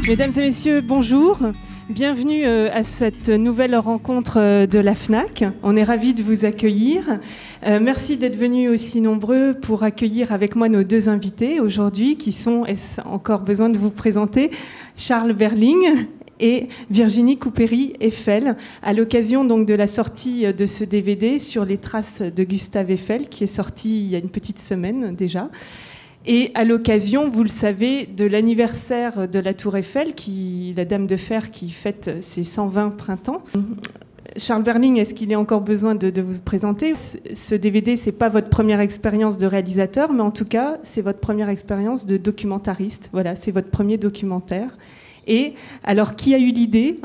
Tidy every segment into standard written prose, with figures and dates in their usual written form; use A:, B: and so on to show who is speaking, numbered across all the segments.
A: Mesdames et messieurs, bonjour. Bienvenue à cette nouvelle rencontre de la FNAC. On est ravis de vous accueillir. Merci d'être venus aussi nombreux pour accueillir avec moi nos deux invités aujourd'hui, qui sont, est-ce encore besoin de vous présenter, Charles Berling et Virginie Coupéry-Eiffel, à l'occasion donc de la sortie de ce DVD sur les traces de Gustave Eiffel, qui est sorti il y a une petite semaine déjà. Et à l'occasion, vous le savez, de l'anniversaire de la Tour Eiffel, la Dame de Fer qui fête ses 120 printemps. Charles Berling, est-ce qu'il est encore besoin de vous présenter ? Ce DVD, ce n'est pas votre première expérience de réalisateur, mais en tout cas, c'est votre première expérience de documentariste. Voilà, c'est votre premier documentaire. Et alors, qui a eu l'idée ?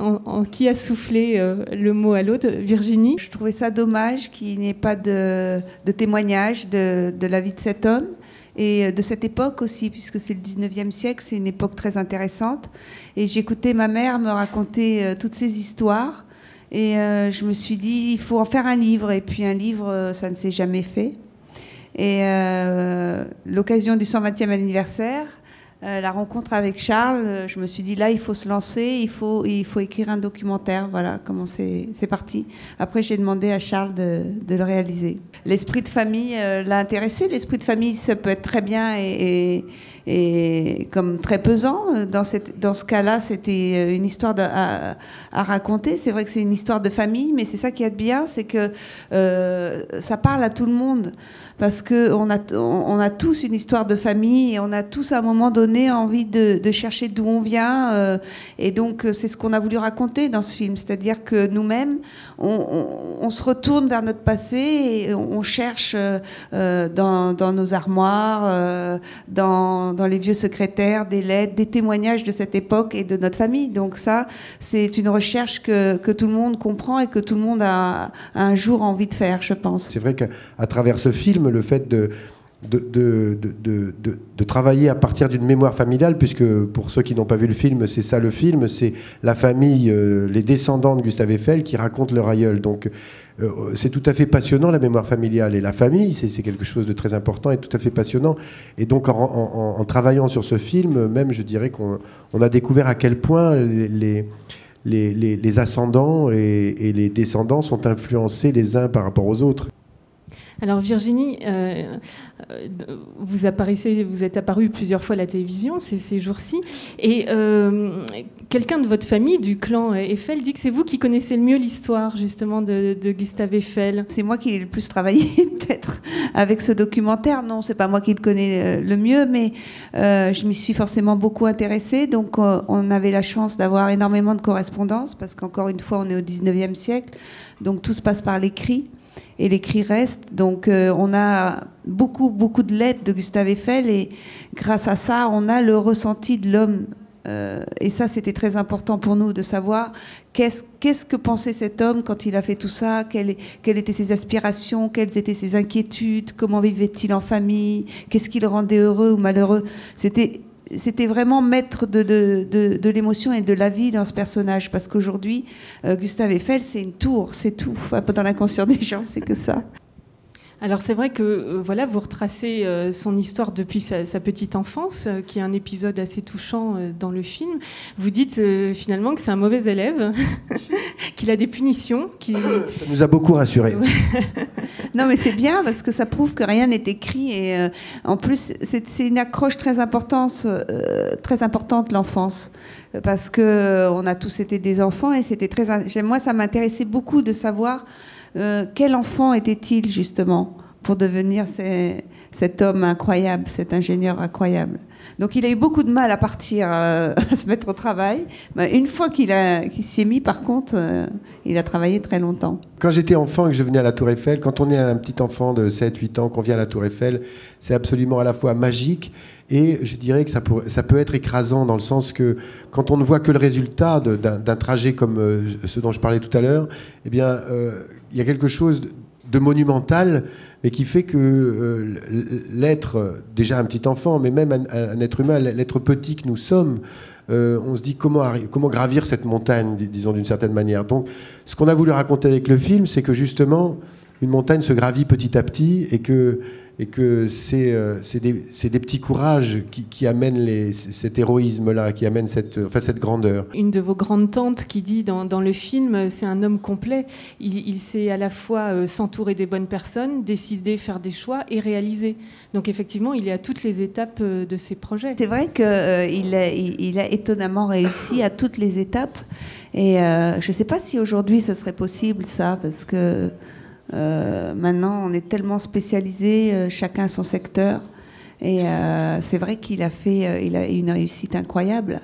A: Qui a soufflé le mot à l'autre ? Virginie ?
B: Je trouvais ça dommage qu'il n'y ait pas de témoignage de la vie de cet homme. Et de cette époque aussi, puisque c'est le 19e siècle, c'est une époque très intéressante. Et j'écoutais ma mère me raconter toutes ces histoires. Et je me suis dit, il faut en faire un livre. Et puis un livre, ça ne s'est jamais fait. Et l'occasion du 120e anniversaire, la rencontre avec Charles, je me suis dit, là, il faut se lancer, il faut écrire un documentaire. Voilà comment c'est parti. Après, j'ai demandé à Charles de le réaliser. L'esprit de famille l'a intéressé. L'esprit de famille, ça peut être très bien et comme très pesant. Dans ce cas-là, c'était une histoire à raconter. C'est vrai que c'est une histoire de famille, mais c'est ça qui est bien, c'est que ça parle à tout le monde. Parce qu'on a tous une histoire de famille et on a tous à un moment donné envie de chercher d'où on vient. Et donc, c'est ce qu'on a voulu raconter dans ce film. C'est-à-dire que nous-mêmes, on se retourne vers notre passé et on cherche dans nos armoires, dans les vieux secrétaires, des lettres, des témoignages de cette époque et de notre famille. Donc ça, c'est une recherche que tout le monde comprend et que tout le monde a un jour envie de faire, je pense.
C: C'est vrai qu'à travers ce film, le fait de travailler à partir d'une mémoire familiale, puisque pour ceux qui n'ont pas vu le film, c'est ça le film, c'est la famille, les descendants de Gustave Eiffel qui racontent leur aïeul. Donc c'est tout à fait passionnant, la mémoire familiale. Et la famille, c'est quelque chose de très important et tout à fait passionnant. Et donc en travaillant sur ce film, même je dirais qu'on a découvert à quel point les ascendants et les descendants sont influencés les uns par rapport aux autres.
A: Alors Virginie, vous êtes apparue plusieurs fois à la télévision ces jours-ci, et quelqu'un de votre famille, du clan Eiffel, dit que c'est vous qui connaissez le mieux l'histoire justement de Gustave Eiffel.
B: C'est moi qui ai le plus travaillé peut-être avec ce documentaire. Non, c'est pas moi qui le connais le mieux, mais je m'y suis forcément beaucoup intéressée. Donc on avait la chance d'avoir énormément de correspondances, parce qu'encore une fois, on est au 19e siècle, donc tout se passe par l'écrit. Et l'écrit reste. Donc on a beaucoup de lettres de Gustave Eiffel et grâce à ça, on a le ressenti de l'homme. Et ça, c'était très important pour nous de savoir qu'est-ce que pensait cet homme quand il a fait tout ça, quelles étaient ses aspirations, quelles étaient ses inquiétudes, comment vivait-il en famille, qu'est-ce qui le rendait heureux ou malheureux. C'était vraiment mettre de l'émotion et de la vie dans ce personnage. Parce qu'aujourd'hui, Gustave Eiffel, c'est une tour, c'est tout. Enfin, dans l'inconscient des gens, c'est que ça.
A: Alors c'est vrai que voilà, vous retracez son histoire depuis sa petite enfance, qui est un épisode assez touchant dans le film. Vous dites finalement que c'est un mauvais élève, qu'il a des punitions.
C: Ça nous a beaucoup rassurés.
B: Non mais c'est bien parce que ça prouve que rien n'est écrit et en plus c'est une accroche très importante l'enfance, parce que on a tous été des enfants et c'était moi ça m'intéressait beaucoup de savoir quel enfant était-il justement pour devenir cet homme incroyable, cet ingénieur incroyable. Donc il a eu beaucoup de mal à partir, à se mettre au travail. Mais une fois qu'il s'y est mis, par contre, il a travaillé très longtemps.
C: Quand j'étais enfant et que je venais à la Tour Eiffel, quand on est un petit enfant de 7-8 ans, qu'on vient à la Tour Eiffel, c'est absolument à la fois magique et je dirais que ça peut être écrasant dans le sens que quand on ne voit que le résultat d'un trajet comme ce dont je parlais tout à l'heure, eh bien, il y a quelque chose de monumental, mais qui fait que l'être, déjà un petit enfant, mais même un être humain, l'être petit que nous sommes, on se dit comment gravir cette montagne, disons d'une certaine manière. Donc, ce qu'on a voulu raconter avec le film, c'est que justement, une montagne se gravit petit à petit et que c'est des petits courages qui amènent cet héroïsme-là, qui amènent cette grandeur.
A: Une de vos grandes tantes qui dit dans le film, c'est un homme complet. Il sait à la fois s'entourer des bonnes personnes, décider, faire des choix et réaliser. Donc effectivement, il est à toutes les étapes de ses projets.
B: C'est vrai qu'il a étonnamment réussi à toutes les étapes. Et je ne sais pas si aujourd'hui ce serait possible, ça, parce que maintenant, on est tellement spécialisé, chacun son secteur. Et c'est vrai qu'il a eu une réussite incroyable.